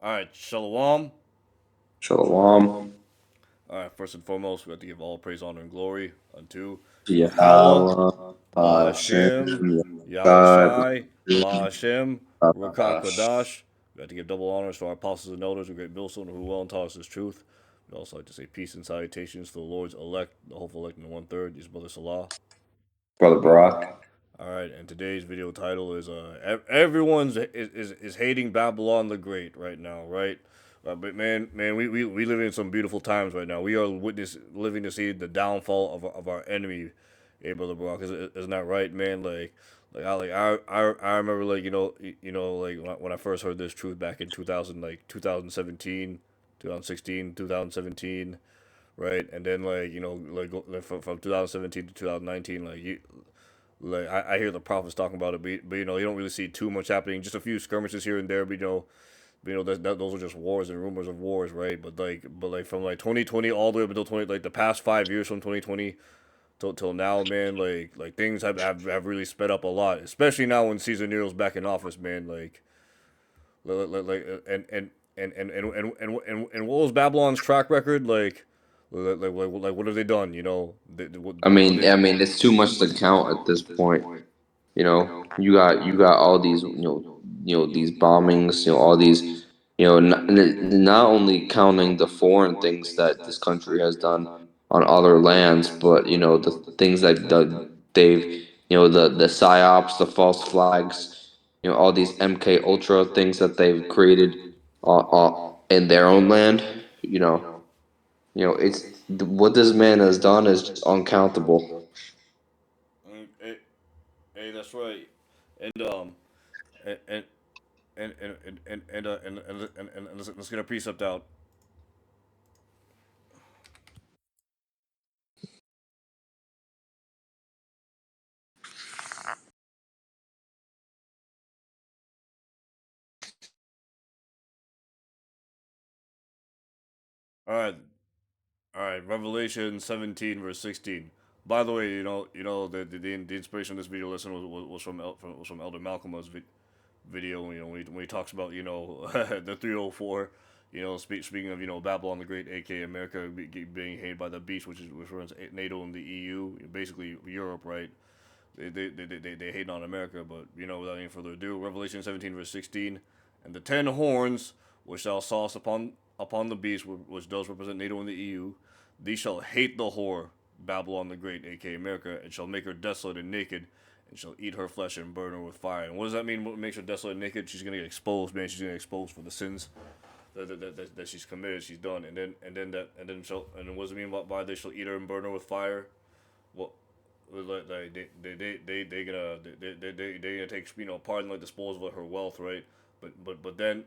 All right, Shalom. Shalom. All right, first and foremost, we have to give all praise, honor, and glory unto Yahuwah, Yahweh, Ba'ashem, Hashem, God, Yahushai, Ba'ashem, Ruach Babash. Kodash. We have to give double honors to our apostles and elders, a great millstone who well and taught us this truth. We also like to say peace and salutations to the Lord's elect, the hopeful elect in the one third, his brother Salah. Brother Brock. All right, and today's video title is everyone's is hating Babylon the Great right now, right? But man, we live in some beautiful times right now. We are living to see the downfall of our enemy, Brother Brock. Isn't that right, man? I remember like when I first heard this truth back in 2017, 2016, 2017, right? And then from 2017 to 2019, I hear the prophets talking about it, but you don't really see too much happening. Just a few skirmishes here and there, those are just wars and rumors of wars, right? But from like 2020 all the way up until 20, like the past 5 years from 2020 till now, man, like things have really sped up a lot, especially now when Caesar Nero's back in office, man. Like and what was Babylon's track record what have they done? I mean, it's too much to count at this point. You got all these, these bombings, all these, not only counting the foreign things that this country has done on other lands, but the things that they've, the psyops, the false flags, all these MK Ultra things that they've created, in their own land. You know, it's what this man has done is just uncountable. Hey, hey, that's right. And and and and let's get a precept out. All right, all right. Revelation 17 verse 16. By the way, the inspiration of this video lesson was from Elder Malcolm's video. When he talks about the 304. Speaking of Babylon the Great, aka America being hated by the beast, which runs NATO and the EU, basically Europe, right? They hate on America, but without any further ado, Revelation 17 verse 16, and the 10 horns which thou sawest upon the beast, which does represent NATO and the EU, these shall hate the whore Babylon the Great, aka America, and shall make her desolate and naked, and shall eat her flesh and burn her with fire. And what does that mean? What makes her desolate and naked? She's gonna get exposed, man. She's gonna get exposed for the sins that she's committed. She's done, and then what does it mean by they shall eat her and burn her with fire? Well, like they gonna take part in like disposal of her wealth, right? But then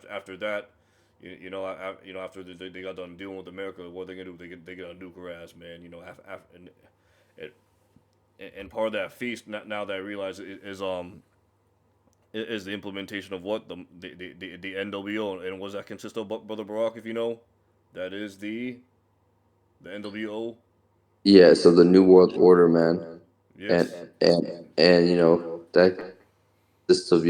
after that, after they got done dealing with America, what they gonna do? They gonna nuke her ass, man. And, and part of that feast now that I realize is the implementation of what the NWO, and what does that consist of, Brother Barack? If you know, that is the NWO. Yeah, so the New World Order, man, and Yes. and that consists of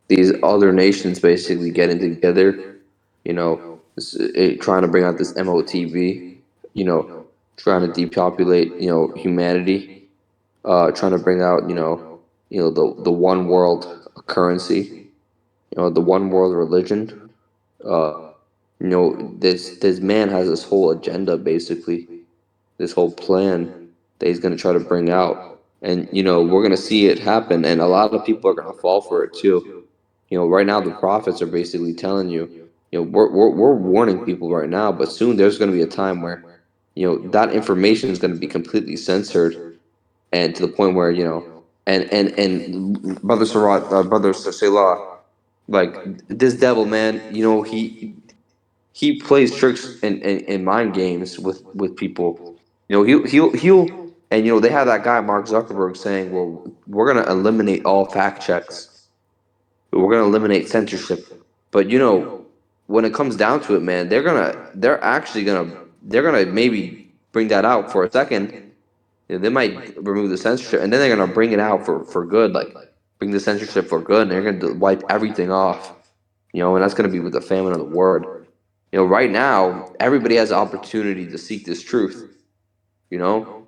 these other nations basically getting together, trying to bring out this MOTV, you know, trying to depopulate humanity, trying to bring out the one world currency, the one world religion. Uh, this man has this whole agenda basically, this whole plan that he's going to try to bring out. And, we're going to see it happen. And a lot of people are going to fall for it too. Right now, the prophets are basically telling you, we're warning people right now, but soon there's going to be a time where, that information is going to be completely censored. And to the point where, and Brother Sarat, Brother Selah, like this devil, man, he plays tricks and mind games with people. He'll and they have that guy Mark Zuckerberg saying, "Well, we're gonna eliminate all fact checks. We're gonna eliminate censorship." But when it comes down to it, man, they're gonna maybe bring that out for a second. They might remove the censorship, and then they're gonna bring it out for good, like bring the censorship for good, and they're gonna wipe everything off. And that's going to be with the famine of the word. Right now, everybody has the opportunity to seek this truth. You know,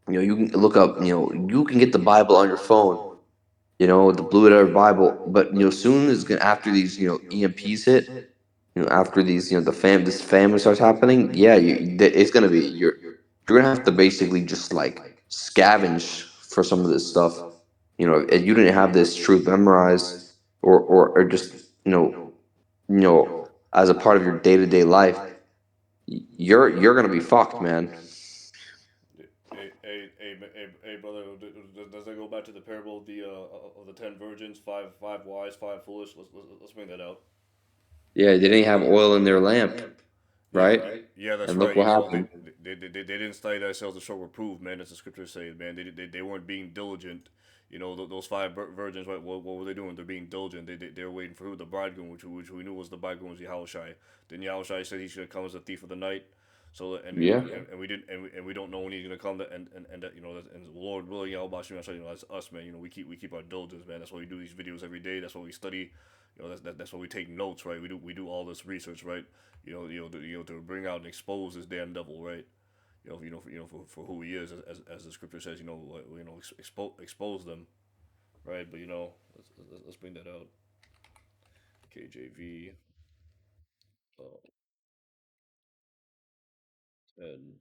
you can look up. You can get the Bible on your phone. The Blue Letter Bible. But soon as after these EMPs hit, after these this famine starts happening, yeah, it's gonna be you're gonna have to basically just like scavenge for some of this stuff. If you didn't have this truth memorized or just you know as a part of your day to day life, you're gonna be fucked, man. Hey, brother, does that go back to the parable of the 10 virgins, five wise, five foolish? Let's bring that out. Yeah, they didn't have oil in their lamp, Yeah, right? yeah, that's And look right. what happened. They didn't study themselves to show reproof, man. As the scriptures say, man. They weren't being diligent. Those five virgins, what were they doing? They're being diligent. They were waiting for who? The bridegroom, which we knew was the bridegroom was Yahushai. Then Yahushai said he's gonna come as a thief of the night. So Yeah, and we didn't and we don't know when he's gonna come. And that and Lord willing, Yahweh that's us, man. We keep our diligence, man. That's why we do these videos every day. That's why we study. That's why we take notes, right? We do all this research, right? To bring out and expose this damn devil, right? For who he is, as the scripture says, expose them, right? But let's bring that out. KJV, 10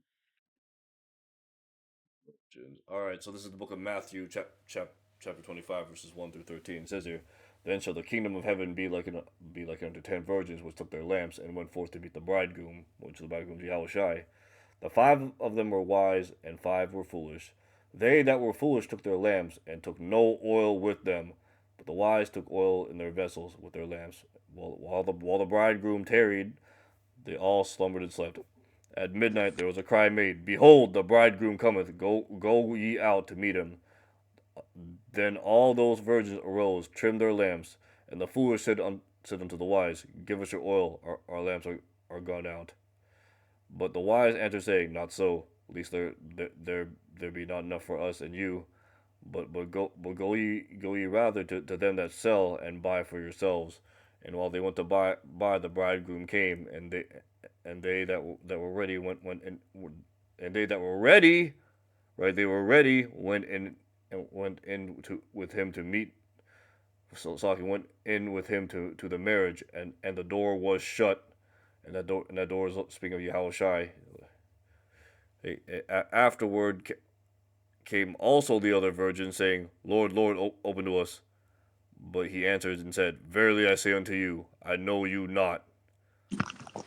virgins. All right, so this is the book of Matthew, chapter 25, verses 1 through 13. It says here, "Then shall the kingdom of heaven be like unto 10 virgins which took their lamps and went forth to meet the bridegroom, which the bridegroom is Yahushai. The five of them were wise, and five were foolish. They that were foolish took their lamps, and took no oil with them. But the wise took oil in their vessels with their lamps. While the bridegroom tarried, they all slumbered and slept. At midnight there was a cry made, Behold, the bridegroom cometh, go ye out to meet him. Then all those virgins arose, trimmed their lamps, and the foolish said unto the wise, Give us your oil, our lamps are gone out. But the wise answered, saying, Not so, least there be not enough for us and you. But go ye rather to them that sell and buy for yourselves. And while they went to buy, the bridegroom came, and they that were ready went in, and they that were ready, right, they were ready, went in with him to meet. So he went in with him to the marriage, and the door was shut. And that door is speaking of Yahweh Shai. Afterward came also the other virgins, saying, Lord, Lord, open to us. But he answered and said, Verily I say unto you, I know you not.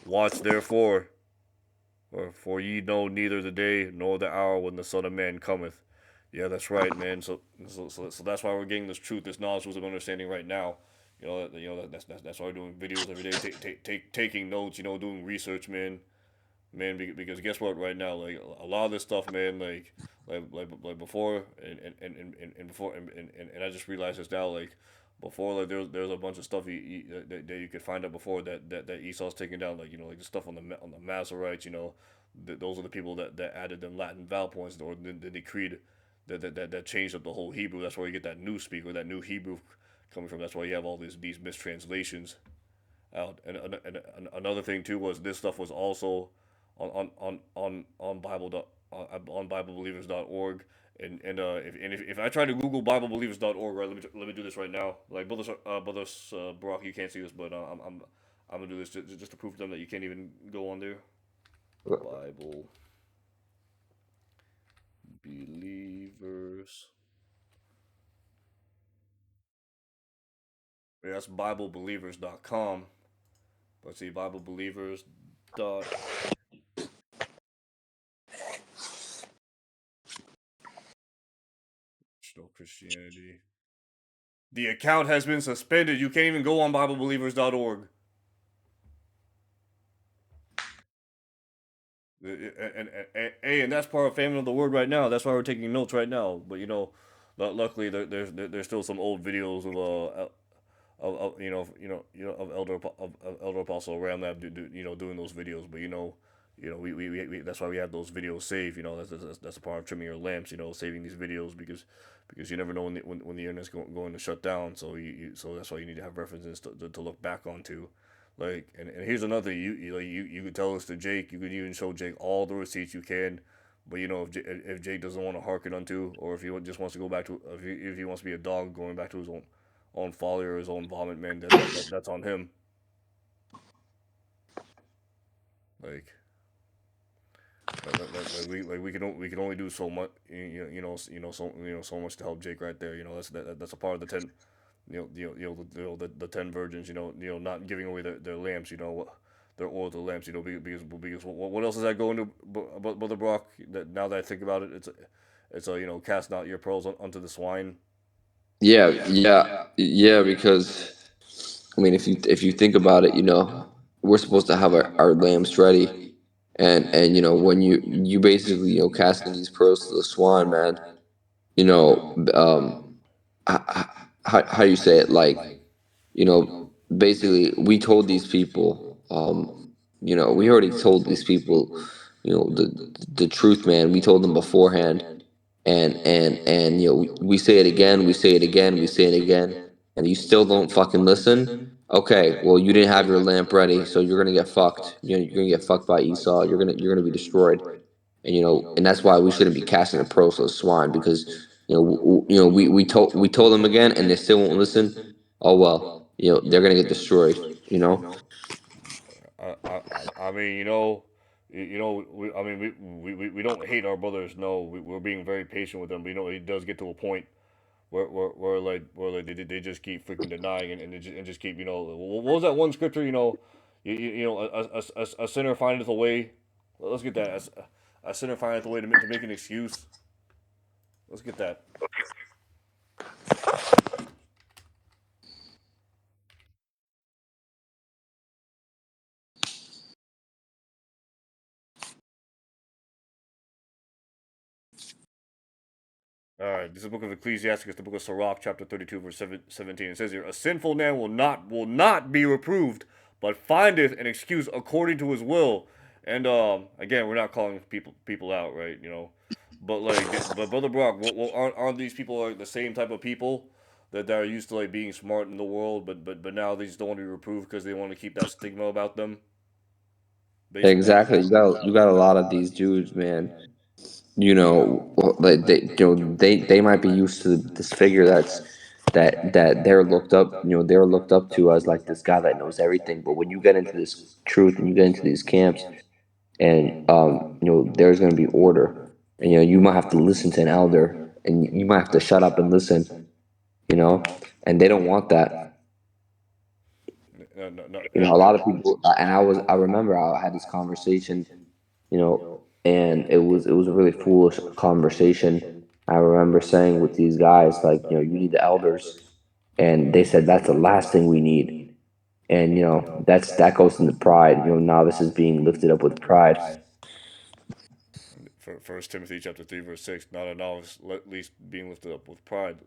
Watch therefore, for ye know neither the day nor the hour when the Son of Man cometh. Yeah, that's right, man. So that's why we're getting this truth, this knowledge, wisdom, understanding right now. That's why we're doing videos every day, taking notes, doing research, man. Because guess what? Right now, like a lot of this stuff, man, like before, and before, and I just realized this now, like before, like there's a bunch of stuff that you could find out before that Esau's taking down, like like the stuff on the Masoretes, those are the people that added them Latin vowel points, or the decreed that changed up the whole Hebrew. That's where you get that new speak, or that new Hebrew coming from. That's why you have all these mistranslations out. And another thing too was this stuff was also on on BibleBelievers.org. And if I try to Google BibleBelievers.org, right, let me do this right now. Like brothers, Brock, you can't see this, but I'm gonna do this just to prove to them that you can't even go on there. Bible Believers. Yeah, that's BibleBelievers.com. Let's see, BibleBelievers dot no Christianity. The account has been suspended. You can't even go on BibleBelievers.org. And that's part of famine of the word right now. That's why we're taking notes right now. But luckily there's still some old videos of of Elder Apostle Ramlab doing those videos. But That's why we have those videos saved. That's a part of trimming your lamps. Saving these videos because you never know when the internet's going to shut down. So that's why you need to have references to look back onto. Like, and here's another thing. You could tell this to Jake. You could even show Jake all the receipts you can. But if Jake doesn't want to hearken unto, or if he just wants to go back to, if he wants to be a dog going back to his own folly or his own vomit, man, that's on him. Like, we can only do so much, so much to help Jake right there. That's a part of the ten, the 10 virgins. Not giving away their lamps. Their oil to lamps. Because what else does that go into? But Brother Brock, that now that I think about it, it's cast not your pearls onto the swine. Yeah, yeah, yeah. Because I mean, if you think about it, we're supposed to have our lamps ready, and when you basically casting these pearls to the swan, man. You know, how you say it, like, you know basically we told these people, we already told these people, the truth, man. We told them beforehand, and we say it again, we say it again, we say it again, and you still don't fucking listen. Okay, well, you didn't have your lamp ready, so you're gonna get fucked. You're gonna get fucked by Esau. You're gonna be destroyed. And and that's why we shouldn't be casting a pearls to the swine, because we told them again, and they still won't listen. Oh well, they're gonna get destroyed. I mean, I mean, we don't hate our brothers. No, we're being very patient with them. But it does get to a point where they just keep freaking denying and just keep what was that one scripture? A sinner findeth a way. Let's get that. A sinner findeth a way to make an excuse. Let's get that. All right, this is the book of Ecclesiasticus, the book of Sirach, chapter 32, verse 17. It says here, "A sinful man will not be reproved, but findeth an excuse according to his will." And again, we're not calling people out, right? But but Brother Brock, aren't these people like the same type of people that are used to like being smart in the world, but now they just don't want to be reproved because they want to keep that stigma about them, basically. Exactly. You got a lot of these dudes, man. Like they might be used to this figure that they're looked up. They're looked up to as like this guy that knows everything. But when you get into this truth and you get into these camps, and there's going to be order, and you might have to listen to an elder, and you might have to shut up and listen. you know and they don't want that. No, no, no, A lot of people, and I remember I had this conversation, you know, and it was a really foolish conversation. I remember saying with these guys, like, you need the elders, and they said that's the last thing we need. And that goes into pride. Novices being lifted up with pride. First Timothy chapter 3 verse 6, not a novice least being lifted up with pride,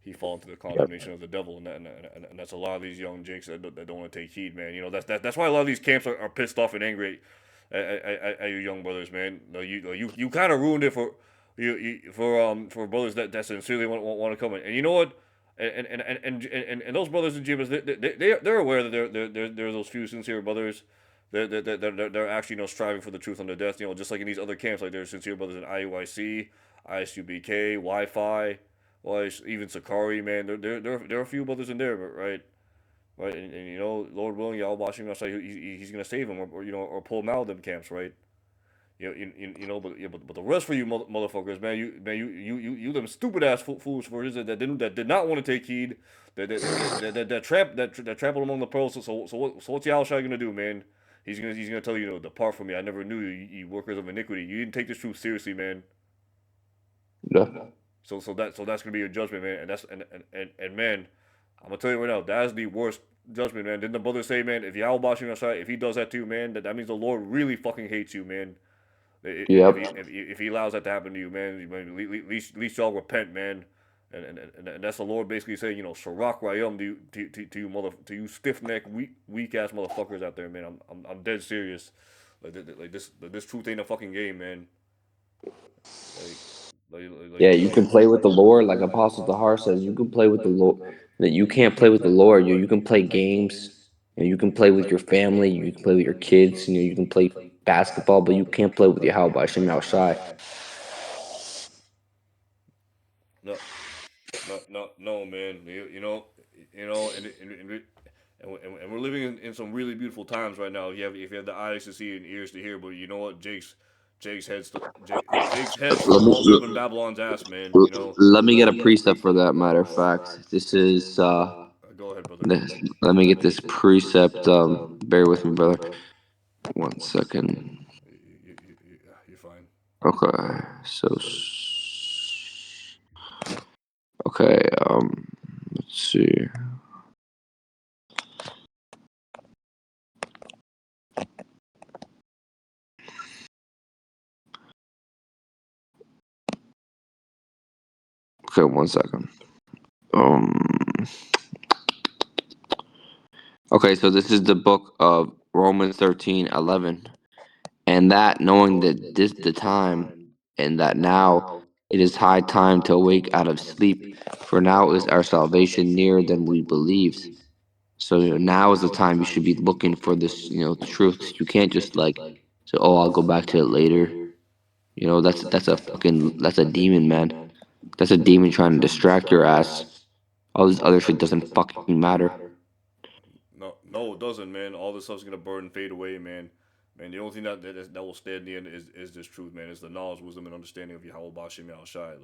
he fall into the Yep. condemnation of the devil, and that's a lot of these young jakes that don't want to take heed, man. That's why a lot of these camps are pissed off and angry at you young brothers, man. You kind of ruined it for brothers that sincerely want to come in, and you know what. And those brothers and Jeebus, they're aware that there are those few sincere brothers they're actually striving for the truth on their death. Just like in these other camps, like there's sincere brothers in IUIC, ISUBK, Wi-Fi, well, even Sakari, man. There are a few brothers in there, but right, and Lord willing, y'all watching us, like he's gonna save them, or pull them out of them camps, right? But yeah, but the rest for you motherfuckers, man, you them stupid ass fools for that did not want to take heed, that trampled among the pearls. So what's Yahushua gonna do, man? He's gonna tell you, depart from me. I never knew you, you workers of iniquity. You didn't take this truth seriously, man. Yeah. So that's gonna be your judgment, man. And man, I'm gonna tell you right now, that's the worst judgment, man. Didn't the brother say, man, if Yahweh if he does that to you, man, that means the Lord really fucking hates you, man. If he Yep. if he allows that to happen to you, man, at least y'all repent, man. And that's the Lord basically saying, Sirach Rayum to you stiff neck weak ass motherfuckers out there, man. I'm dead serious. This truth ain't a fucking game, man. Like Yeah, you you know. can play with the lore, like Apostle Tahar says. You can play with the lore. That you can't play with the lore. You can play games. You can play with your family. You can play with your kids. You can play basketball, but you can't play with your how by Shem Shai. No, no, man. And we're living in some really beautiful times right now. If you have the eyes to see and ears to hear, but you know what, Jake's head's Let still all up in me Babylon's ass, man. You know. let me get a precept for that matter of fact. This is Go ahead, brother. let me get this precept. Bear with me, brother. One second. You're fine. Okay. So okay, let's see. Okay, one second. Um okay, so this is the book of Romans 13:11. And that knowing that this the time, and that now it is high time to awake out of sleep, for now is our salvation nearer than we believed. So now is the time you should be looking for this, truth. You can't just like say, "Oh, I'll go back to it later." That's a demon, man. That's a demon trying to distract your ass. All this other shit doesn't fucking matter. No, it doesn't, man. All this stuff's gonna burn and fade away, man. Man, the only thing that will stand in the end is this truth, man. It's the knowledge, wisdom, and understanding of Yahweh Bashim Al Shai.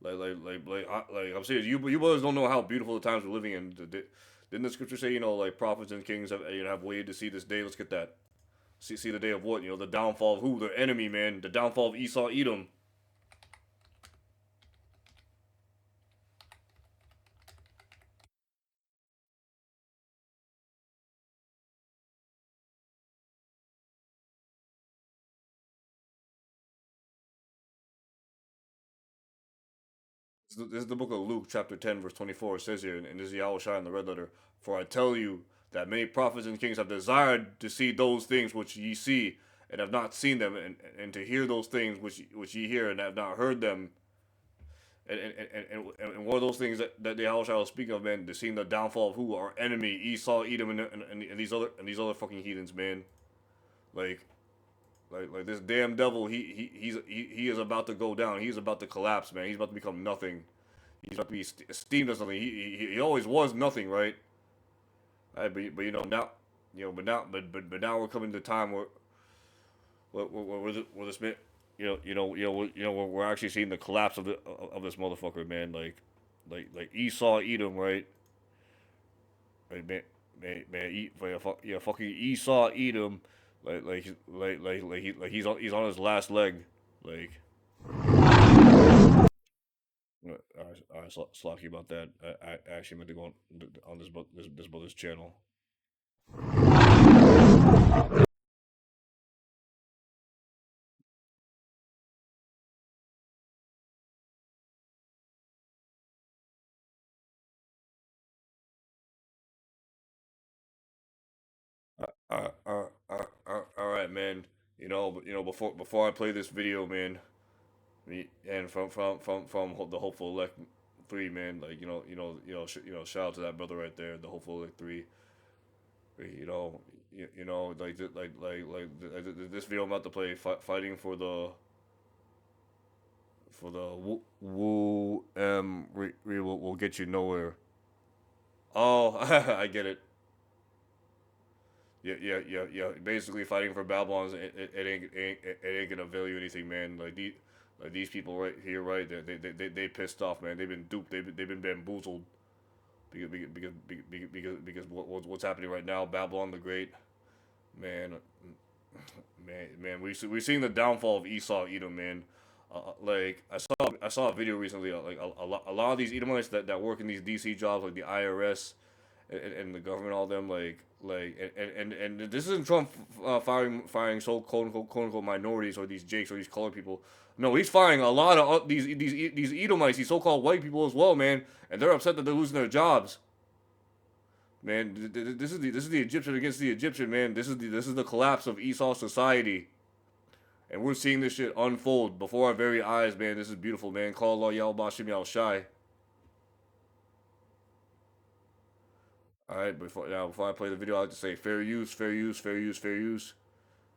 I'm serious. You brothers don't know how beautiful the times we're living in. Didn't the scripture say, like prophets and kings have waited to see this day? Let's get that. See the day of what? The downfall of who? The enemy, man. The downfall of Esau, Edom. This is the book of Luke, chapter 10, verse 24. It says here, and this is Yahweh Shai in the red letter. For I tell you that many prophets and kings have desired to see those things which ye see, and have not seen them, and to hear those things which ye hear, and have not heard them. And one of those things that the Yahweh Shai will speak of, man, to seeing the downfall of who? Our enemy, Esau, Edom, and these other fucking heathens, man. Like, like this damn devil, he is about to go down. He's about to collapse, man. He's about to become nothing. He's about to be esteemed as something. He always was nothing, right? But now, but now we're coming to a time where this man, we're actually seeing the collapse of this motherfucker, man. Like Esau, Edom, right? Like fucking Esau, Edom, he's on his last leg, like. All right, Slocky about that. I actually meant to go on this brother's channel. All right, man. Before I play this video, man, and from the hopeful elect 3, man, like shout out to that brother right there, the hopeful elect 3. You know, this video I'm about to play, fighting for the Wu will get you nowhere. Oh, I get it. Basically, fighting for Babylon, it ain't gonna avail you anything, man. Like these people right here, right? They pissed off, man. They've been duped. They've been bamboozled because what's happening right now? Babylon the Great, man, we've seen the downfall of Esau, Edom, man. Like I saw a video recently. Like a lot of these Edomites that work in these DC jobs, like the IRS and the government, all them, and this isn't Trump firing so quote unquote minorities or these Jakes or these colored people. No, he's firing a lot of these Edomites, these so called white people as well, man, and they're upset that they're losing their jobs. Man, this is the Egyptian against the Egyptian, man. This is the collapse of Esau society, and we're seeing this shit unfold before our very eyes, man. This is beautiful, man. Call Allah Yal Bashim Yal Shai. All right, before I play the video, I like to say fair use, fair use, fair use, fair use,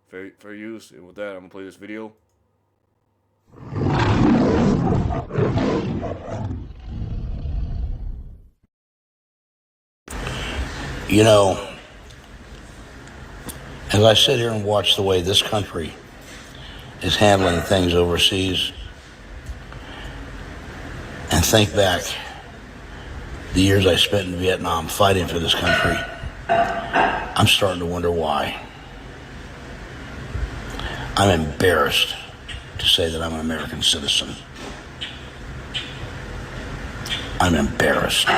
fair use. And with that, I'm gonna play this video. You know, as I sit here and watch the way this country is handling things overseas and think back the years I spent in Vietnam fighting for this country, I'm starting to wonder why. I'm embarrassed to say that I'm an American citizen. I'm embarrassed.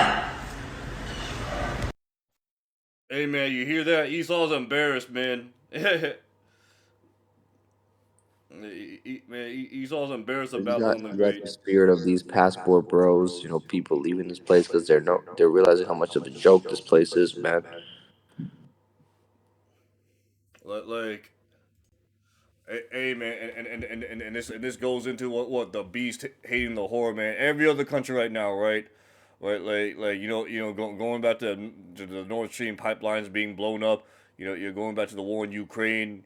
Hey, man, you hear that? Esau's embarrassed, man. Man, Esau's embarrassed of You Babylon the got Great. the spirit of these passport bros. You know, people leaving this place because they're realizing how much of a joke this place is, man. Like, hey, man, and this goes into what the beast hating the horror, man. Every other country right now, right? Right, like going back to the Nord Stream pipelines being blown up. You know, you're going back to the war in Ukraine.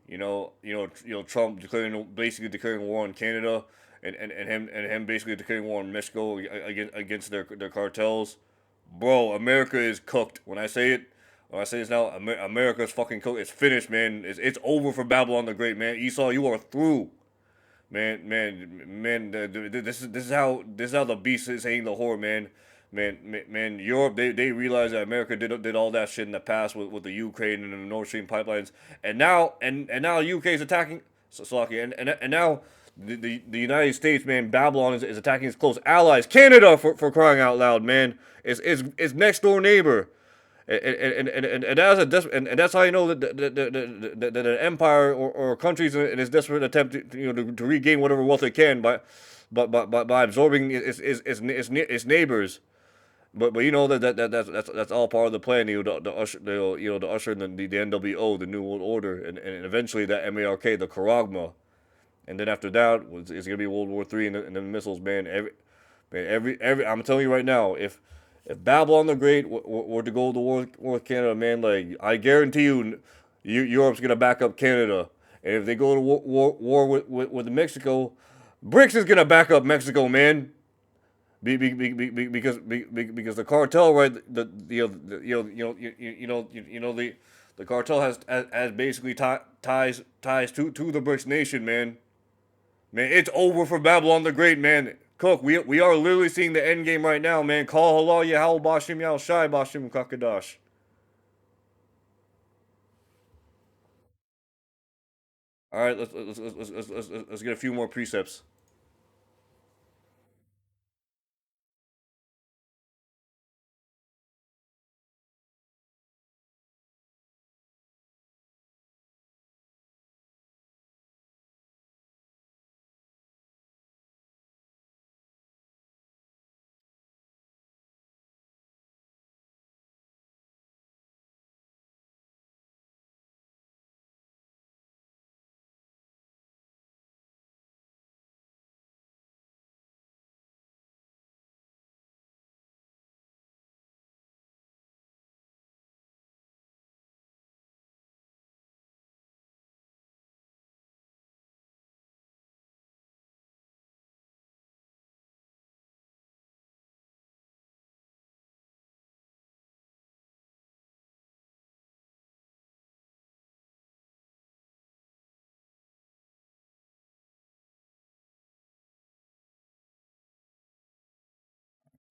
Trump basically declaring war on Canada, and him basically declaring war on Mexico against their cartels. Bro, America is cooked. When I say this now, America's fucking cooked. It's finished, man. It's over for Babylon the Great, man. Esau, you are through, man. This is how the beast is hating the whore, man. Man. Europe, they realized that America did all that shit in the past with the Ukraine and the Nord Stream pipelines, and now UK is attacking Slovakia, and now the United States, man, Babylon is attacking its close allies, Canada, for crying out loud, man. It's next door neighbor. And that's how you know that an empire or countries in its desperate attempt to regain whatever wealth it can by absorbing its neighbors. But you know that's all part of the plan. To usher in the NWO, the New World Order, and eventually that MARK, the Karagma, and then after that it's gonna be World War III and the missiles, man. Every I'm telling you right now, if Babylon the Great were to go to war with Canada, man, like I guarantee Europe's gonna back up Canada, and if they go to war with Mexico, BRICS is gonna back up Mexico, man. Because the cartel, right? The cartel has basically ties to the BRICS nation, man. Man, it's over for Babylon the Great, man. Cook, we are literally seeing the end game right now, man. Call halal Yahal Bashim Yal Shai Bashim Kakadash. All right, let's get a few more precepts.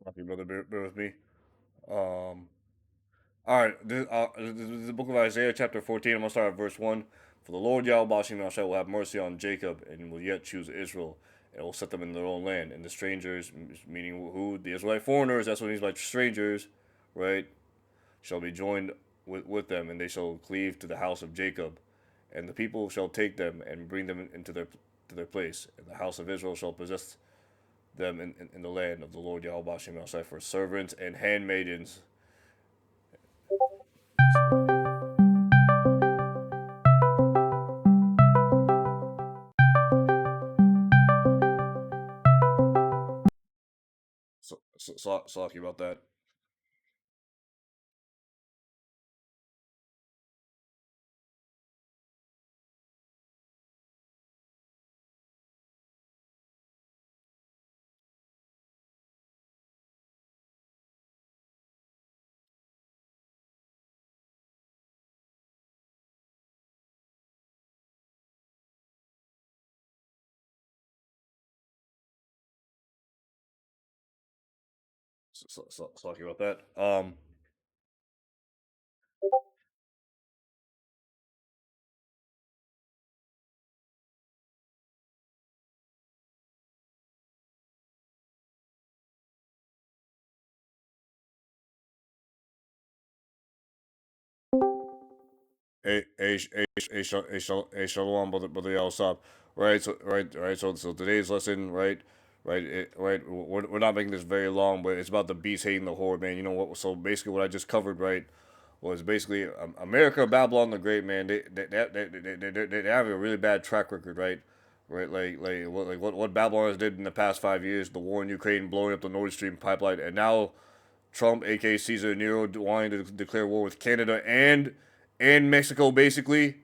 Happy brother, bear with me. Um, all right, this is the book of Isaiah, chapter 14. I'm gonna start at verse 1. For the Lord Yahweh Bashim Yahshua will have mercy on Jacob and will yet choose Israel, and will set them in their own land. And the strangers, meaning who? The Israelite foreigners, that's what he's like, strangers, right? Shall be joined with them, and they shall cleave to the house of Jacob. And the people shall take them and bring them into their place. And the house of Israel shall possess them in the land of the Lord Yahweh Bashim Yahshua for servants and handmaidens. Salaki about that. Salaki about that. Shalom, brother Yalsop. Right. So today's lesson, we're not making this very long, but it's about the beast hating the horde, man. You know what? So basically, what I just covered, right, was basically America, Babylon the Great, man. They have a really bad track record, right? Right, what Babylon has did in the past 5 years, the war in Ukraine, blowing up the Nord Stream pipeline, and now Trump, aka Caesar Nero, wanting to declare war with Canada and Mexico, basically.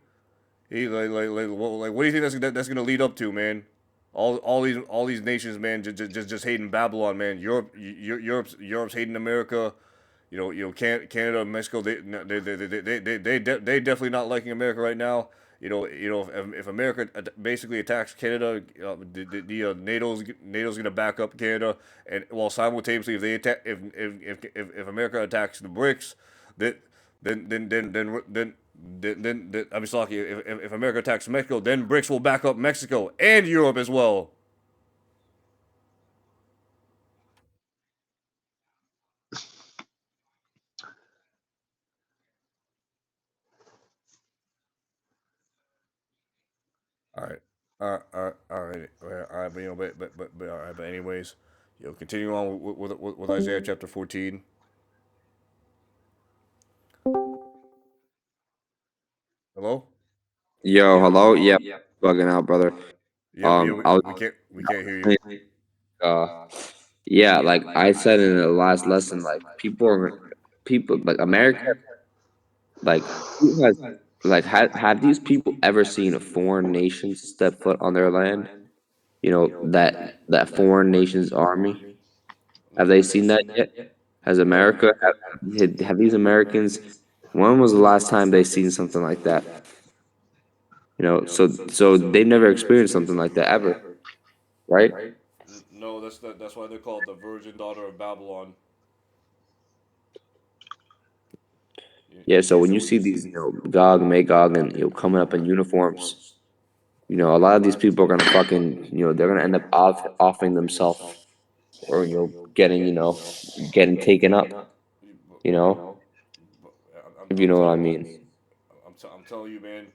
What do you think that's gonna lead up to, man? All these nations, man, just hating Babylon, man. Europe's hating America. Canada, Mexico, they definitely not liking America right now. If America basically attacks Canada, NATO's gonna back up Canada, and while simultaneously, if they attack, if America attacks the BRICS, then I mean, sorry, if America attacks Mexico, then BRICS will back up Mexico and Europe as well. All right. All right. All right. But anyways, continue on with Isaiah chapter 14. Hello. Yo, hello. Yeah, bugging out, brother. I was We can't hear you. saying, uh, yeah, like I said in the last lesson, like people, like America, like who has, like, have these people ever seen a foreign nation step foot on their land? You know that foreign nation's army. Have they seen that yet? Has No. America have these Americans? When was the last time they seen something like that? So they've never experienced something like that ever, right? No, that's why they're called the Virgin Daughter of Babylon. You, Yeah. So when you see these, Gog, Magog, and coming up in uniforms, a lot of these people are gonna fucking, they're gonna end up offing themselves, or getting, getting taken up, you know, but I'm, if you I'm know what I telling mean. I'm telling you, man.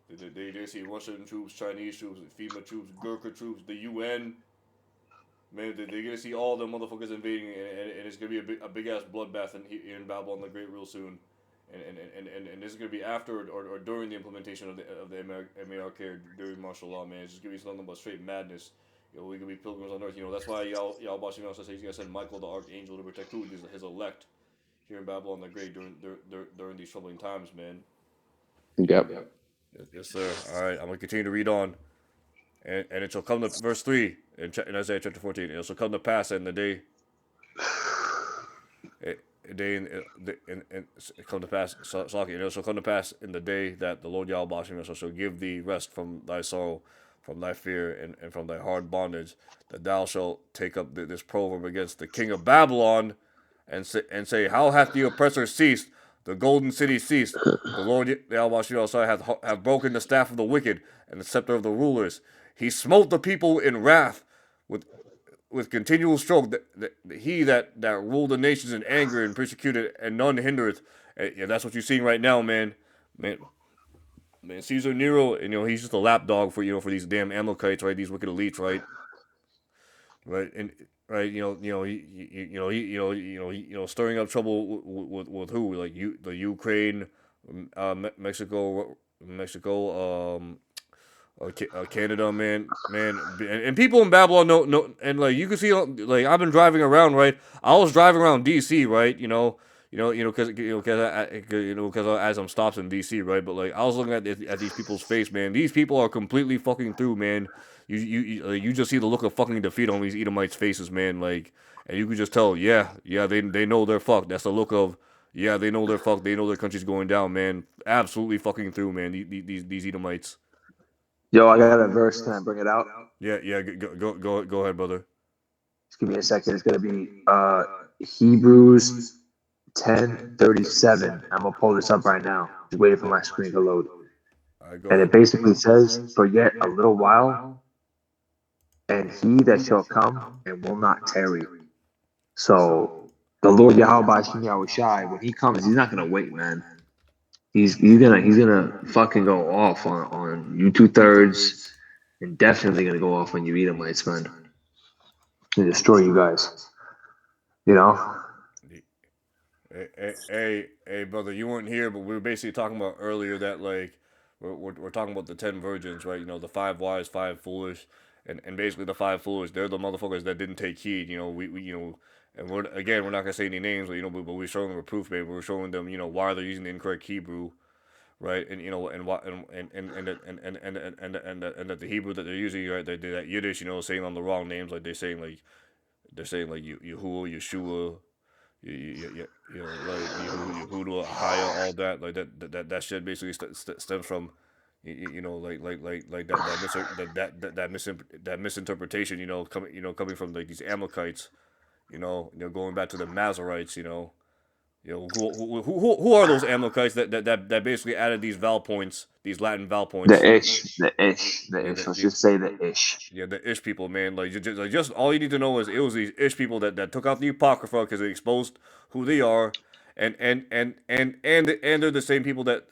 They see Russian troops, Chinese troops, FEMA troops, Gurkha troops, the UN. Man, they're gonna see all the motherfuckers invading, and it's gonna be a big ass bloodbath in Babylon the Great real soon. And this is gonna be after or during the implementation of the MAR care during martial law, man. It's just gonna be something but straight madness. We could be pilgrims on earth. That's why y'all watching us. He's gonna send Michael the archangel to protect who his elect here in Babylon the Great during these troubling times, man. Yep. Yes, sir. All right, I'm gonna continue to read on, and it shall come to verse 3 in Isaiah chapter 14. And it shall come to pass in the day day in it come to pass, and it shall come to pass in the day that the Lord Yahweh Bashim shall give thee rest from thy sorrow, from thy fear, and from thy hard bondage, that thou shalt take up this proverb against the king of Babylon, and say, how hath the oppressor ceased, the golden city ceased? The Lord Yahweh Bashim have broken the staff of the wicked and the scepter of the rulers. He smote the people in wrath with continual stroke, that ruled the nations in anger and persecuted, and none hindereth. Yeah, that's what you're seeing right now, man. Man, man, Caesar Nero, he's just a lapdog for these damn Amalekites, right? These wicked elites, right? Right, and right, stirring up trouble with who? Like the Ukraine, Mexico, Canada, and people in Babylon know, and like you can see, like I've been driving around, right? I was driving around DC, right? Because as I'm stops in DC, right? But like I was looking at these people's face, man. These people are completely fucking through, man. You just see the look of fucking defeat on these Edomites' faces, man. Like, and you can just tell, yeah, they know they're fucked. That's the look of, yeah, they know they're fucked. They know their country's going down, man. Absolutely fucking through, man. These Edomites. Yo, I got a verse. Can I bring it out? Yeah. Go ahead, brother. Just give me a second. It's gonna be Hebrews 10:37. I'm gonna pull this up right now. Just waiting for my screen to load. All right, go And it ahead. basically says, "For yet a little while, and he that shall come and will not tarry." So the Lord Yahweh Shai, when he comes, he's not gonna wait, man. He's gonna fucking go off on you 2/3, and definitely gonna go off on you Edomites, man, and destroy you guys. You know. Hey, brother, you weren't here, but we were basically talking about earlier that like we're talking about the 10 virgins, right? The five wise, five foolish, and basically the five foolish, they're the motherfuckers that didn't take heed. And we're not gonna say any names, but we're showing them a proof, baby. We're showing them, why they're using the incorrect Hebrew, right? And why and that the Hebrew that they're using, right? That Yiddish, saying on the wrong names, like they're saying like Yahuwah, Yeshua, like Yehuda, Ahaya, all that, like that shit basically stems from, like that misinterpretation, coming from like these Amalekites, going back to the Masoretes, who are those Amalekites that basically added these vowel points, these Latin vowel points, The yeah, ish. Let's just say the ish. the Ish people, man. Like just all you need to know is it was these Ish people that took out the Apocrypha because it exposed who they are, and they're the same people that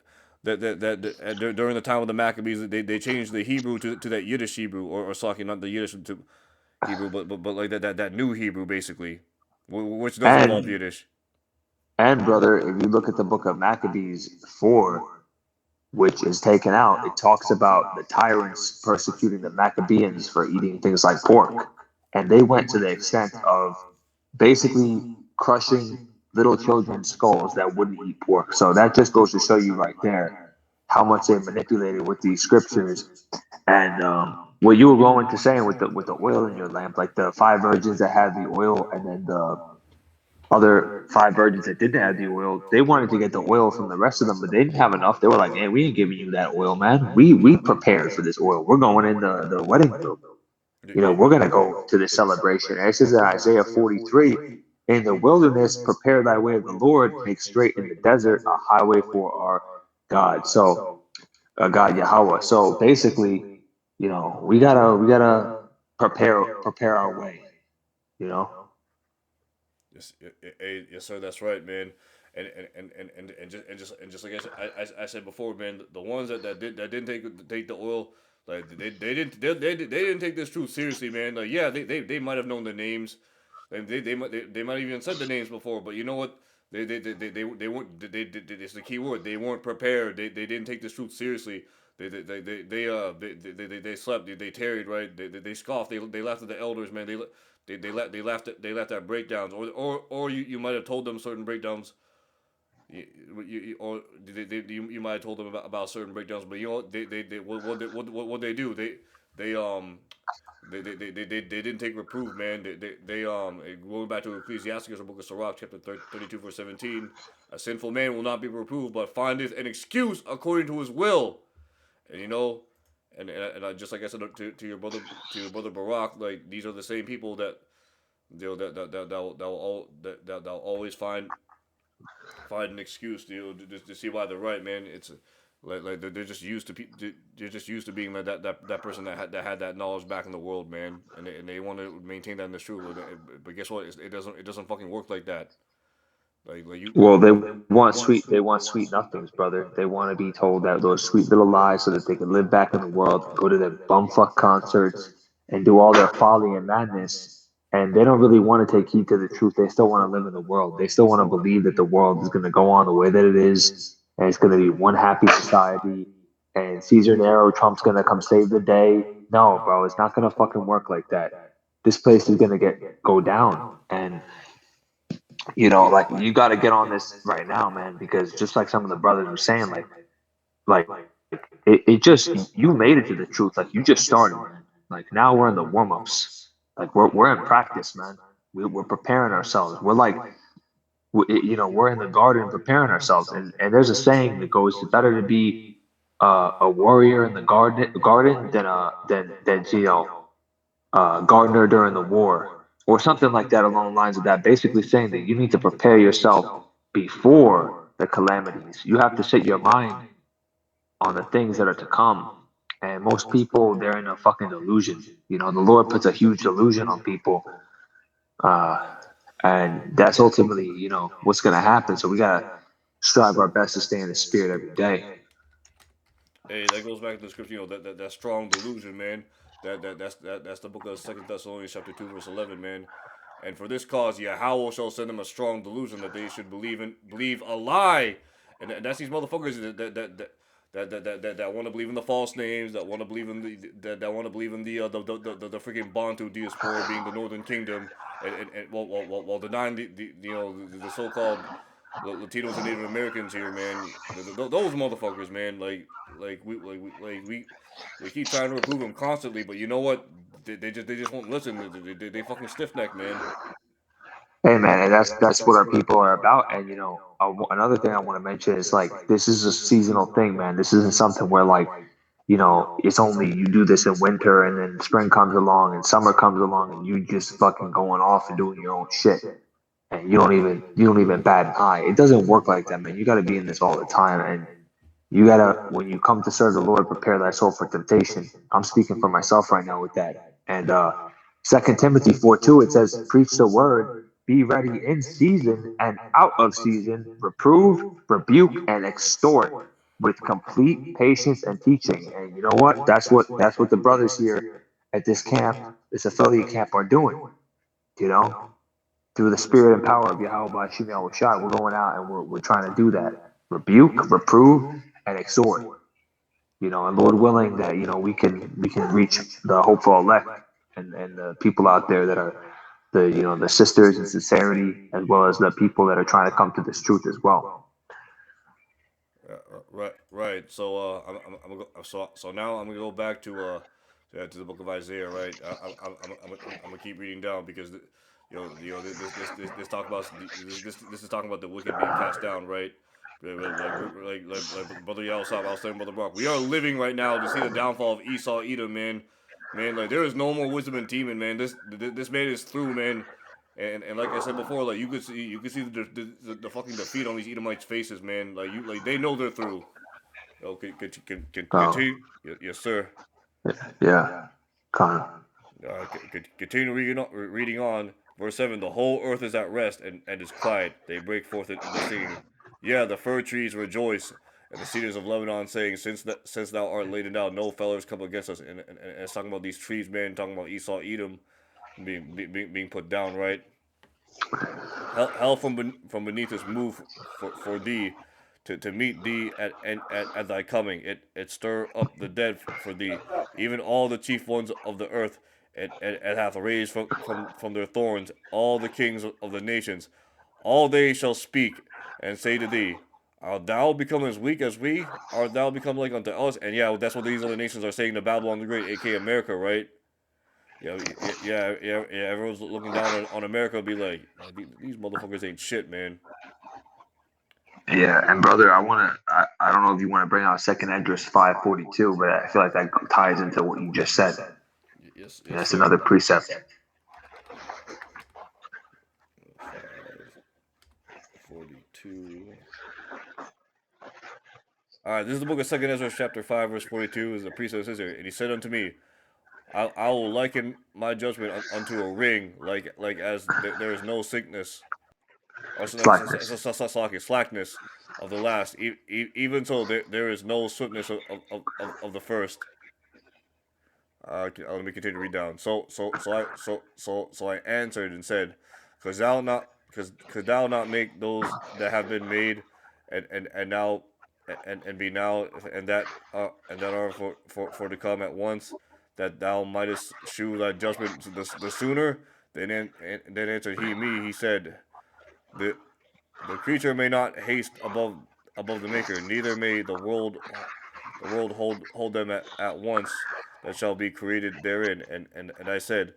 during the time of the Maccabees they changed the Hebrew to that Yiddish Hebrew or Saki, not the Yiddish to Hebrew, but like that new Hebrew basically, which does involve And Yiddish. and brother, if you look at the book of Maccabees 4, which is taken out, it talks about the tyrants persecuting the Maccabeans for eating things like pork. And they went to the extent of basically crushing little children's skulls that wouldn't eat pork. So that just goes to show you right there how much they manipulated with these scriptures. And what you were going to saying with the oil in your lamp, like the five virgins that had the oil, and then the other five virgins that didn't have the oil, they wanted to get the oil from the rest of them, but they didn't have enough. They were like, "Hey, we ain't giving you that oil, man. We prepared for this oil. We're going in the wedding room. We're gonna go to this celebration." And it says in Isaiah 43, "In the wilderness, prepare thy way of the Lord, make straight in the desert a highway for our God." So, God Yahweh. So basically, we gotta prepare our way. You know. Yes, sir. That's right, man. And just like I said before, man, the ones that didn't take the oil, like they didn't take this truth seriously, man. Like yeah, they might have known the names, and they might have even said the names before, but you know what? They weren't it's the key word. They weren't prepared. They didn't take this truth seriously. They slept. They tarried. Right. They scoffed. They laughed at the elders. Man. They laughed at breakdowns, or you might have told them certain breakdowns. Or you might have told them about certain breakdowns, but they what they do they they didn't take reproof, man. Going back to Ecclesiasticus or Book of Sirach, chapter 32 verse 17, a sinful man will not be reproved, but findeth an excuse according to his will. And and I, just like I said to your brother Barack, like these are the same people that they'll always find an excuse to see why they're right, man. It's like they're just used to they're just used to being like that person that had that knowledge back in the world, man, and they want to maintain that in the truth. But guess what? It doesn't fucking work like that. Like you Well, they want sweet nothings, brother. They want to be told that those sweet little lies so that they can live back in the world, go to their bumfuck concerts, and do all their folly and madness. And they don't really want to take heed to the truth. They still want to live in the world. They still want to believe that the world is going to go on the way that it is, and it's going to be one happy society. and Caesar Nero, Trump's gonna come save the day. No, bro, it's not gonna fucking work like that. This place is gonna go down, and like you got to get on this right now, man, because just like some of the brothers were saying, like it just you made it to the truth, like you just started, man. Like now we're in the warm ups, like we're in practice, man. We're preparing ourselves. We're like we're in the garden preparing ourselves, and there's a saying that goes, it's better to be a warrior in the garden than Gardner during the war, or something like that along the lines of that. Basically saying that you need to prepare yourself before the calamities. You have to set your mind on the things that are to come. And most people, they're in a fucking delusion. The Lord puts a huge delusion on people. Uh, and that's ultimately, what's going to happen. So we got to strive our best to stay in the spirit every day. Hey, that goes back to the scripture. That strong delusion, man. That's the book of Second Thessalonians chapter 2 verse 11, man. And for this cause, Yahweh shall send them a strong delusion that they should believe a lie, and that's these motherfuckers that want to believe in the false names, that want to believe in that want to believe in the freaking Bantu diaspora being the Northern Kingdom, and while denying the so-called Latinos and Native Americans here, man. Those motherfuckers, man. We keep trying to reprove them constantly, but you know what? They just won't listen. They fucking stiff neck, man. Hey man, and that's what our people are about. And another thing I want to mention is like this is a seasonal thing, man. This isn't something where like it's only you do this in winter and then spring comes along and summer comes along and you just fucking going off and doing your own shit and you don't even bat an eye. It doesn't work like that, man. You got to be in this all the time, and you gotta, when you come to serve the Lord, prepare thy soul for temptation. I'm speaking for myself right now with that. And 2 Timothy 4:2, it says, "Preach the word, be ready in season and out of season, reprove, rebuke, and extort with complete patience and teaching." And you know what? That's what the brothers here at this camp, this affiliate camp, are doing. You know, through the spirit and power of Yahweh by Shimei Shai, we're going out and we're trying to do that. Rebuke, reprove, and exhort. And Lord willing that we can reach the hopeful elect and the people out there that are the sisters in sincerity, as well as the people that are trying to come to this truth as well. Right. So I'm gonna go, so now I'm gonna go back to the book of Isaiah. Right. I'm gonna keep reading down because this talk about this is talking about the wicked being cast down. Right. Like Brother Yalsab, I was saying, Brother Brock, we are living right now to see the downfall of Esau Edom, man. Man, like there is no more wisdom in Teman, man. This man is through, man. And like I said before, like you could see the fucking defeat on these Edomites' faces, man. Like they know they're through. Okay, Oh, continue. Yes, sir. yeah, kind of. Continue reading on. Verse 7: The whole earth is at rest and is quiet. They break forth into singing. Yeah, the fir trees rejoice, and the cedars of Lebanon saying, since thou art laden down, no fellers come against us. And it's talking about these trees, man. Talking about Esau, Edom, being put down, right? Hell from beneath us move for thee, to meet thee at thy coming. It stir up the dead for thee, even all the chief ones of the earth. It hath raised from their thorns all the kings of the nations. All they shall speak and say to thee, Art thou become as weak as we? Art thou become like unto us? And yeah, that's what these other nations are saying to Babylon the Great, aka America, right? Yeah. Everyone's looking down on America, be like, these motherfuckers ain't shit, man. Yeah, and brother, I don't know if you want to bring out Second Esdras 5:42, but I feel like that ties into what you just said. And Yes, that's sir. another precept. 5:42. All right, this is the book of Second Ezra, chapter 5, verse 42. Is the priest that says here, and he said unto me, I will liken my judgment unto a ring, like as there is no sickness or Slackness. slackness of the last, even so there is no swiftness of the first. Let me continue to read down. So I answered and said, could thou not make those that have been made, and now and be now, and that are for to come at once, that thou mightest shew thy judgment the sooner. Then answered he me. He said, the the creature may not haste above the Maker, neither may the world hold them at once that shall be created therein. And I said,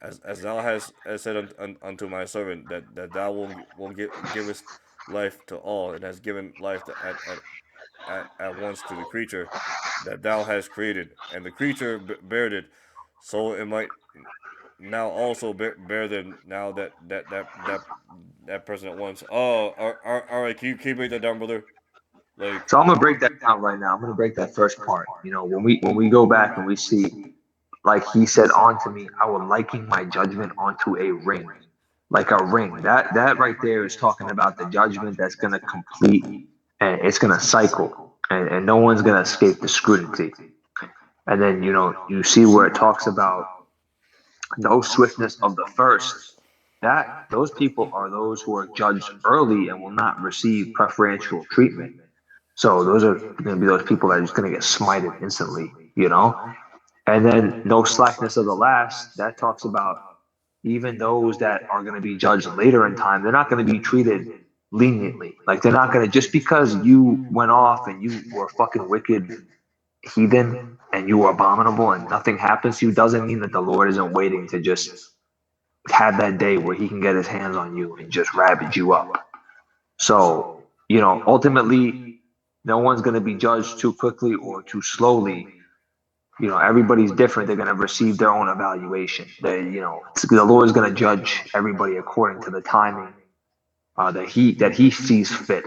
as thou hast said unto my servant, that thou will givest life to all, and hast given life at once to the creature that thou hast created, and the creature bared it, so it might now also bear them, now that person at once. Oh, all right. Can you break that down, brother? Like, So I'm gonna break that down right now. I'm gonna break that first part. When we go back and we see, like he said, unto me, I will liken my judgment onto a ring, like a ring. That right there is talking about the judgment that's gonna complete, and it's gonna cycle, and no one's gonna escape the scrutiny. And then you see where it talks about no swiftness of the first. That those people are those who are judged early and will not receive preferential treatment. So those are going to be those people that are just going to get smited instantly. And then no slackness of the last, that talks about even those that are going to be judged later in time, they're not going to be treated leniently. Like they're not going to, just because you went off and you were fucking wicked heathen and you were abominable and nothing happens to you, doesn't mean that the Lord isn't waiting to just have that day where he can get his hands on you and just ravage you up. So, ultimately, no one's going to be judged too quickly or too slowly. Everybody's different. They're going to receive their own evaluation. The Lord is going to judge everybody according to the timing that he sees fit.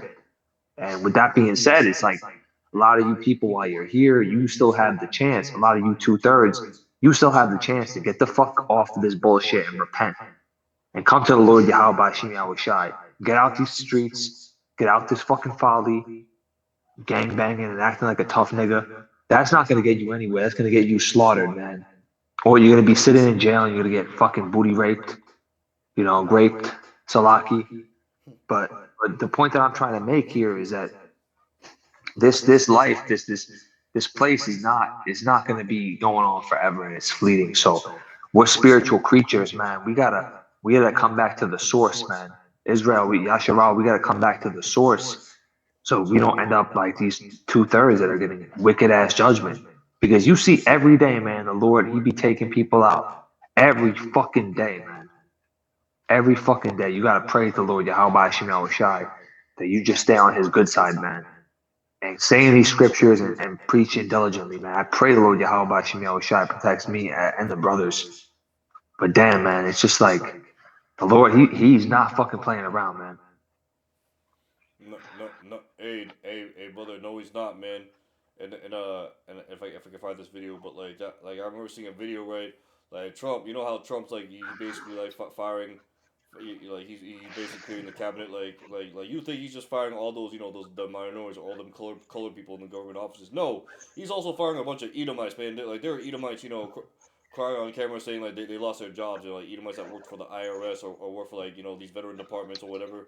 And with that being said, it's like a lot of you people, while you're here, you still have the chance. A lot of you 2/3, you still have the chance to get the fuck off of this bullshit and repent and come to the Lord Yahweh Shem Yahushai. Get out these streets, get out this fucking folly, gang banging and acting like a tough nigga. That's not gonna get you anywhere. That's gonna get you slaughtered, man. Or you're gonna be sitting in jail and you're gonna get fucking booty raped, raped, salaki. But the point that I'm trying to make here is that this life, this place is not going to be going on forever, and it's fleeting. So we're spiritual creatures, man. We gotta come back to the source, man. Israel, Yasharal, we gotta come back to the source, so we don't end up like these 2/3 that are getting wicked ass judgment. Because you see every day, man, the Lord, he be taking people out every fucking day, man. Every fucking day, you gotta praise the Lord Yahweh Shemel Shai that you just stay on his good side, man, and saying these scriptures and preaching diligently, man. I pray the Lord Yahweh Shemel Shai protects me and the brothers. But damn, man, it's just like the Lord, he's not fucking playing around, man. no. Hey, brother. No, he's not, man. And if I can find this video, but like that, like I remember seeing a video, right? Like Trump, you know how Trump's like he basically like firing, like he's basically clearing the cabinet, like you think he's just firing all those, those the minorities, all them colored people in the government offices. No, he's also firing a bunch of Edomites, man. They're Edomites, crying on camera saying like they lost their jobs. They're like Edomites that worked for the IRS or work for like these veteran departments or whatever.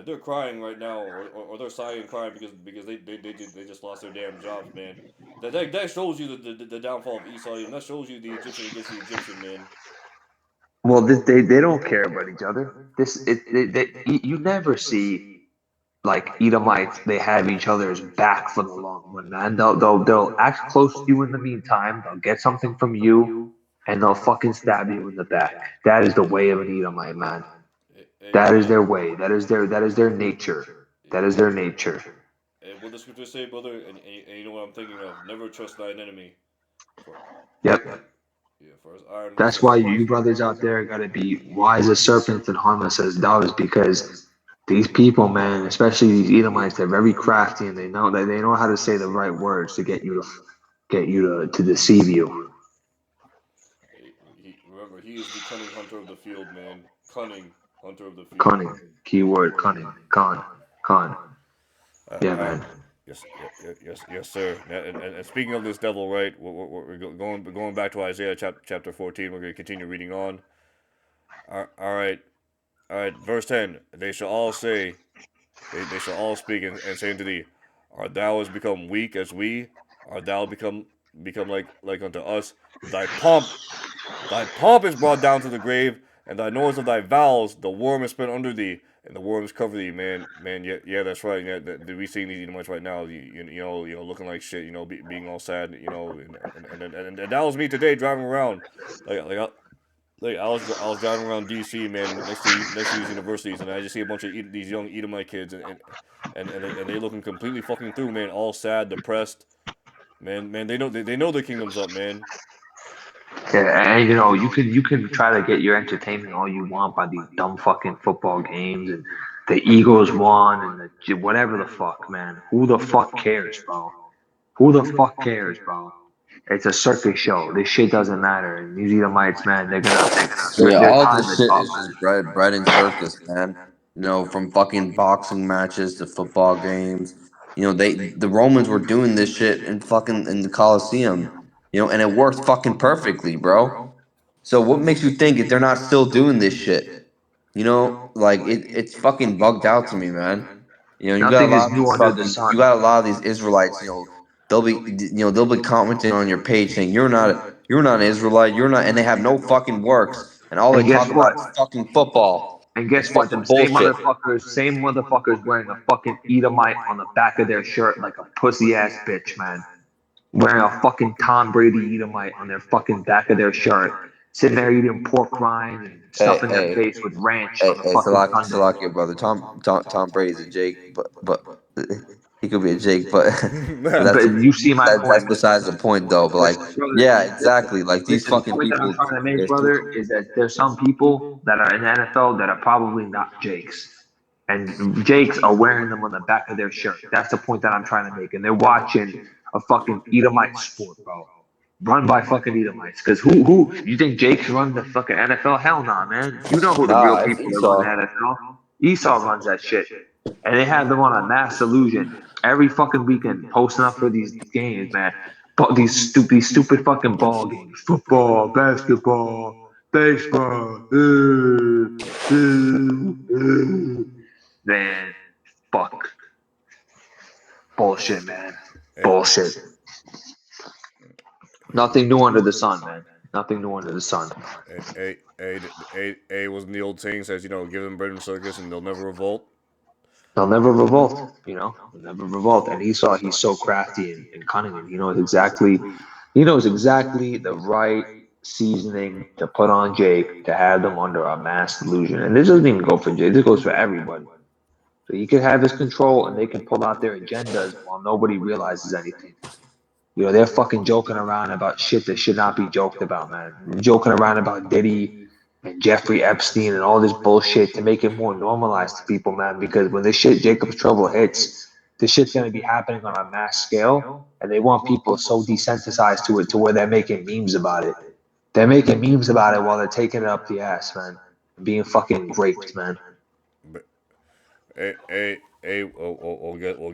They're crying right now, or they're sighing and crying because they just lost their damn jobs, man. That shows you the downfall of Esau. And that shows you the Egyptian against the Egyptian, man. Well, they don't care about each other. You never see like Edomites. They have each other's back for the long run, man. They'll act close to you in the meantime. They'll get something from you, and they'll fucking stab you in the back. That is the way of an Edomite, man. That is Man. their way. That is their nature. That is their nature. And what the scriptures say, brother, and you know what I'm thinking of. Never trust thine enemy. For Yep. for as iron That's rusteth why against. you brothers out there gotta be wise as serpents and harmless as doves, because these people, man, especially these Edomites, they're very crafty and they know how to say the right words to get you to deceive you. Remember, he is the cunning hunter of the field, man. Cunning hunter of the field. Cunning. Keyword cunning. Con. Yeah, All right. man. Yes, sir. And speaking of this devil, right? We're going back to Isaiah chapter 14. We're going to continue reading on. All right, all right. Verse 10. They shall all say, they shall all speak and say unto thee, Art thou has become weak as we? Art thou become like unto us? Thy pomp is brought down to the grave, and thy noise of thy vows, the worm is spread under thee, and the worms cover thee, man. Man, yeah, that's right. Yeah, we seeing these much right now. Looking like shit. Being all sad. And that was me today driving around, like like I, I was driving around D.C. man, next to these universities, and I just see a bunch of these young Edomite kids, and they looking completely fucking through, man, all sad, depressed, man. They know their kingdom's up, man. Yeah, and you can try to get your entertainment all you want by these dumb fucking football games and the Eagles won and whatever the fuck, man. Who the fuck cares, bro? Who the fuck cares, bro? It's a circus show. This shit doesn't matter. And these Edomites, man, Yeah, their all time this is shit up, is man. just bread and circus, man. From fucking boxing matches to football games. The Romans were doing this shit in the Colosseum. And it worked fucking perfectly, bro. So what makes you think if they're not still doing this shit? Like it's fucking bugged out to me, man. You got a Nothing lot is of new these under the fucking, you sun. got a lot of these Israelites. They'll be commenting on your page saying you're not an Israelite, you're not, and they have no fucking works, and all they And guess talk about what? is fucking football And and guess what? fucking Them bullshit. same motherfuckers wearing a fucking Edomite on the back of their shirt like a pussy ass bitch, man. Wearing a fucking Tom Brady Edomite on their fucking back of their shirt, sitting there eating pork rind and Hey, stuffing their hey, face with ranch on a fucking Salak, Sunday. Salakia, brother. Tom Brady's a Jake, but he could be a Jake, but but Nah, that's But you see my that's point. besides the point, though. But like, Brother, yeah, exactly. Like these listen, the fucking point that I'm people, trying to make, they're brother, is that there's some people that are in the NFL that are probably not Jakes. And Jakes are wearing them on the back of their shirt. That's the point that I'm trying to make. And they're watching a fucking Edomite sport, bro. Run by fucking Edomites. Because you think Jakes run the fucking NFL? Hell nah, man. You know who the real nah, it's people that run the Esau. NFL. Esau runs that shit. And they have them on a mass illusion every fucking weekend posting up for these games, man. But these stupid fucking ball games. Football, basketball, baseball. Man, fuck. Bullshit, man. hey, Bullshit. Nothing new under the sun, man. Nothing new under the sun. wasn't the old saying says give them bread and circus and they'll never revolt. They'll never revolt, you know. They'll never revolt. And Esau, he's so crafty and cunning, and he knows exactly the right seasoning to put on Jake to have them under a mass delusion. And this doesn't even go for Jake. This goes for everybody. So he can have his control, and they can pull out their agendas while nobody realizes anything. They're fucking joking around about shit that should not be joked about, man. Joking around about Diddy and Jeffrey Epstein and all this bullshit to make it more normalized to people, man. Because when this shit Jacob's Trouble hits, this shit's gonna be happening on a mass scale, and they want people so desensitized to it to where they're making memes about it. They're making memes about it while they're taking it up the ass, man. Being fucking raped, man. But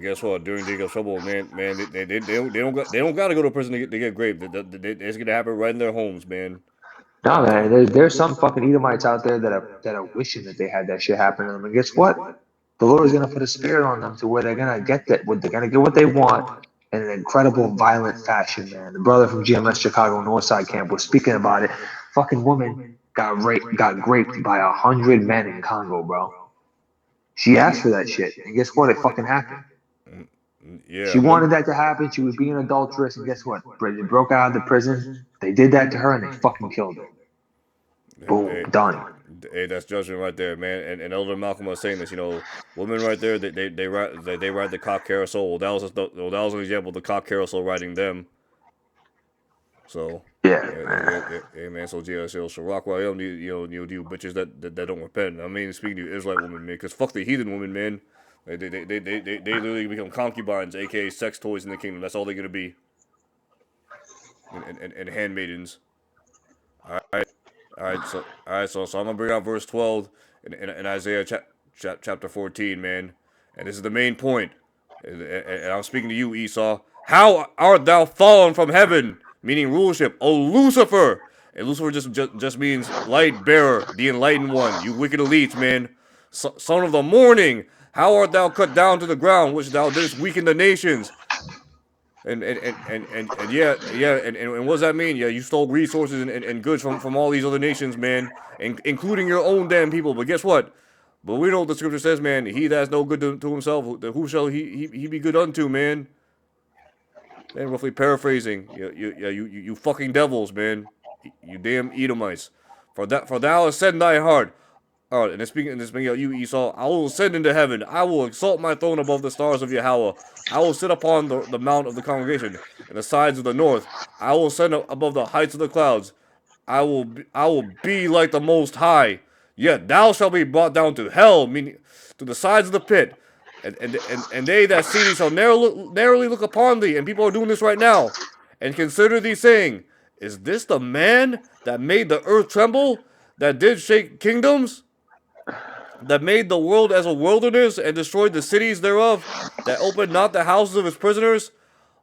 guess what? During Jacob's trouble, man, they don't gotta go to prison to get raped. It's gonna happen right in their homes, man. No, man, there's some fucking Edomites out there that are wishing that they had that shit happen to them. And guess what? The Lord is gonna put a spirit on them to where they're gonna get they're gonna get what they want in an incredible violent fashion, man. The brother from GMS Chicago Northside Camp was speaking about it. Fucking woman got raped by 100 men in Congo, bro. She asked for that shit, and guess what? It fucking happened. Yeah, She wanted that to happen. She was being adulterous, and guess what? They broke out of the prison. They did that to her, and they fucking killed her. Boom, hey, done. that's judgment right there, man. And Elder Malcolm was saying this. Women right there, they ride the cock carousel. Well, that was an example of the cock carousel riding them. So, Yeah, yeah, man. So, yeah, so rock where I am, you bitches that don't repent. I mean, speaking to you Israelite women, man, because fuck the heathen women, man. They literally become concubines, aka sex toys in the kingdom. That's all they're gonna be, and handmaidens. So I'm gonna bring out verse 12 in Isaiah chapter 14, man, and this is the main point. And I'm speaking to you, Esau. How art thou fallen from heaven? Meaning rulership. O Lucifer. And Lucifer just means light bearer, the enlightened one. You wicked elites, man. Son of the morning. How art thou cut down to the ground, which thou didst weaken the nations? And yeah, and what does that mean? Yeah, you stole resources and goods from all these other nations, man, including your own damn people. But guess what? But we know what the scripture says, man. He that has no good to himself, who shall he be good unto, man? Man, roughly paraphrasing, you fucking devils, man, you damn Edomites. For thou hast said in thy heart, all right, and speaking of you, Esau, I will ascend into heaven. I will exalt my throne above the stars of Yahweh. I will sit upon the mount of the congregation and the sides of the north. I will ascend above the heights of the clouds. I will be like the Most High. Yet thou shalt be brought down to hell, meaning to the sides of the pit. And they that see thee shall narrowly look upon thee. And people are doing this right now. And consider thee, saying, is this the man that made the earth tremble, that did shake kingdoms, that made the world as a wilderness, and destroyed the cities thereof, that opened not the houses of his prisoners?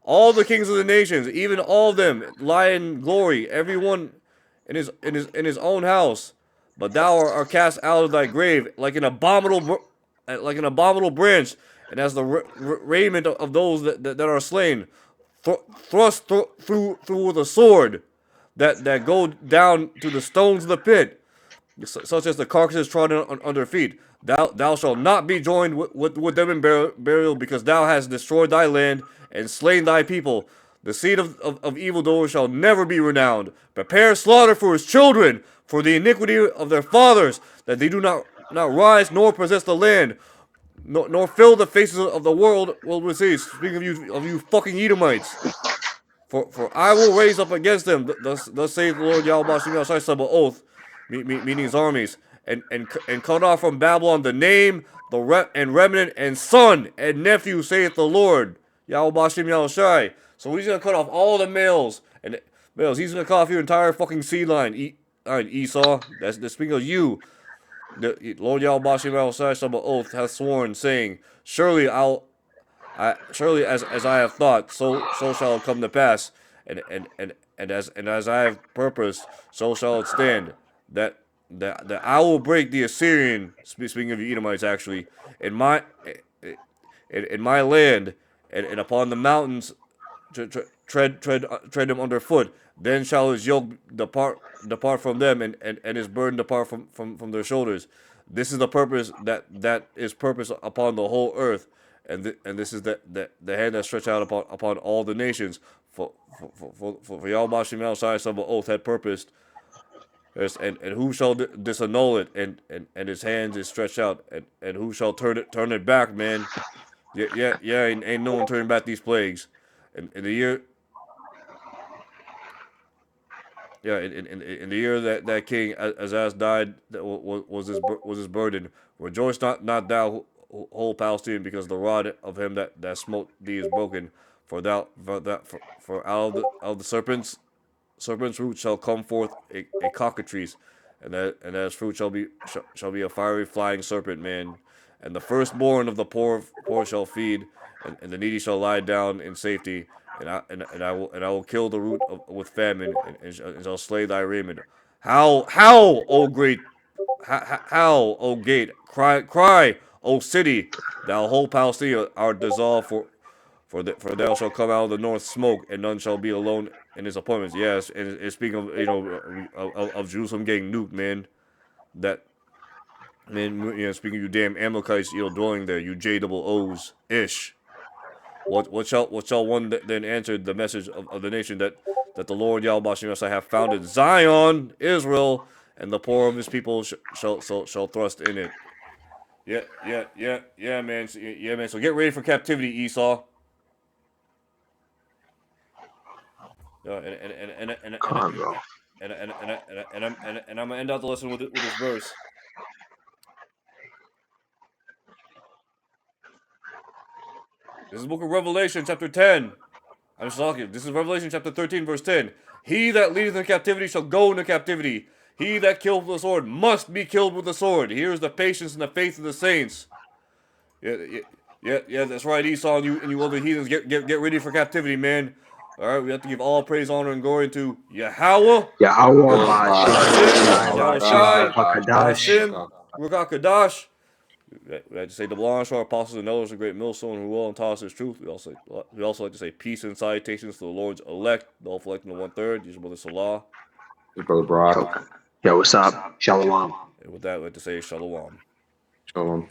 All the kings of the nations, even all of them, lie in glory, every one in his own house. But thou art cast out of thy grave like an abominable branch, and as the raiment of those that are slain, thrust through the sword, that go down to the stones of the pit, such as the carcasses trodden under feet. Thou shalt not be joined with them in burial, because thou hast destroyed thy land and slain thy people. The seed of evildoers shall never be renowned. Prepare slaughter for his children, for the iniquity of their fathers, that they do not rise nor possess the land, nor fill the faces of the world with seeds. Speaking of you fucking Edomites. For I will raise up against them, thus saith the Lord Yahweh Shem Yahshai Sabaoth, meaning his armies, and cut off from Babylon the name, and remnant, and son, and nephew, saith the Lord Yahweh Shem Yahshai. So he's going to cut off all the males, and males, he's going to cut off your entire fucking seed line, alright, Esau. That's speaking of you. The Lord Yahweh Shem Yahshai Sabaoth hath sworn, saying, surely as I have thought, so shall it come to pass, and as I have purposed, so shall it stand. That I will break the Assyrian. Speaking of the Edomites, actually, in my in my land, and upon the mountains, tread them underfoot. Then shall his yoke depart from them, and his burden depart from their shoulders. This is the purpose that is purpose upon the whole earth, and this is the hand that stretched out upon all the nations. For Yahweh Shem Yahshai Sabaoth had purposed, and who shall disannul it, and his hands is stretched out, and who shall turn it back, man? Yeah, ain't no one turning back these plagues. In the year, yeah, in the year that King Azaz died, that was his burden. Rejoice not thou whole Palestine, because the rod of him that smote thee is broken. For out of the serpent's root shall come forth a cockatrice, and that his fruit shall be a fiery flying serpent, man. And the firstborn of the poor shall feed, and the needy shall lie down in safety. And I will kill the root with famine, and shall slay thy raiment. How, O great, how, O gate, cry, O city, thou whole Palestine art dissolved, for thou shalt come out of the north smoke, and none shall be alone in his appointments. Yes, and speaking of of Jerusalem getting nuked, man. That man, speaking of you damn Amalekites, dwelling there, you J double O's ish. What shall one then answer the message of the nation that the Lord Yahweh Shem Yahshai have founded Zion, Israel, and the poor of his people shall thrust in it. Yeah, man. Yeah, man. So get ready for captivity, Esau. Come on, bro. And I'm gonna end out the lesson with this verse. This is the book of Revelation, chapter 10. I'm just talking. This is Revelation chapter 13, verse 10. He that leadeth in captivity shall go into captivity. He that killeth with the sword must be killed with the sword. Here is the patience and the faith of the saints. Yeah, that's right, Esau, and you other heathens. Get ready for captivity, man. Alright, we have to give all praise, honor, and glory to Yahweh, Yahweh Hashem, Ba'ashem, Yahushai, Yahweh Kadash. Bashim, Ruach HaKodesh. We like to say the blanche our apostles and elders, a great millstone who will and taught us his truth. We also like to say peace and salutations to the Lord's elect, the all elect in the 1/3. Use brother Salah. Your brother Yo, Brock. yo, what's up? Shalom. And with that, I'd like to say shalom. Shalom.